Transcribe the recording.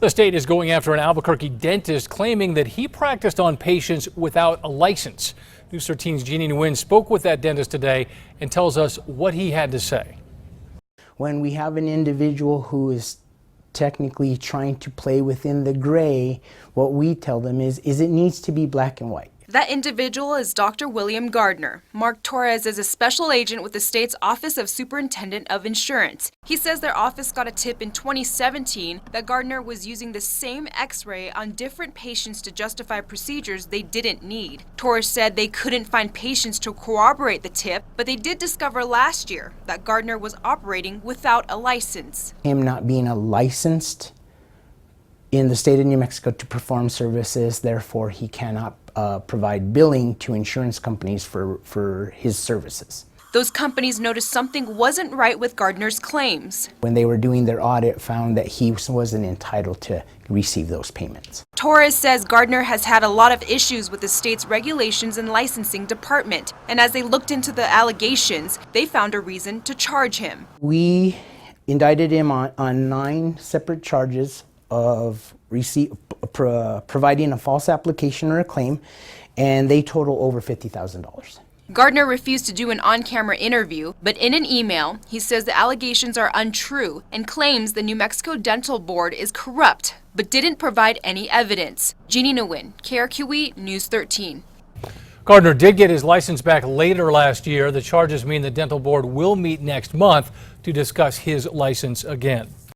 The state is going after an Albuquerque dentist claiming that he practiced on patients without a license. News 13's Jeannie Nguyen spoke with that dentist today and tells us what he had to say. When we have an individual who is technically trying to play within the gray, what we tell them is it needs to be black and white. That individual is Dr. William Gardner. Mark Torres is a special agent with the state's Office of Superintendent of Insurance. He says their office got a tip in 2017 that Gardner was using the same x-ray on different patients to justify procedures they didn't need. Torres said they couldn't find patients to corroborate the tip, but they did discover last year that Gardner was operating without a license. Him not being a licensed in the state of New Mexico to perform services, therefore he cannot provide billing to insurance companies for his services. Those companies noticed something wasn't right with Gardner's claims. When they were doing their audit, found that he wasn't entitled to receive those payments. Torres says Gardner has had a lot of issues with the state's regulations and licensing department, and as they looked into the allegations, they found a reason to charge him. We indicted him on 9 separate charges of providing a false application or a claim, and they total over $50,000. Gardner refused to do an on-camera interview, but in an email, he says the allegations are untrue and claims the New Mexico Dental Board is corrupt, but didn't provide any evidence. Jeannie Nguyen, KRQE News 13. Gardner did get his license back later last year. The charges mean the dental board will meet next month to discuss his license again.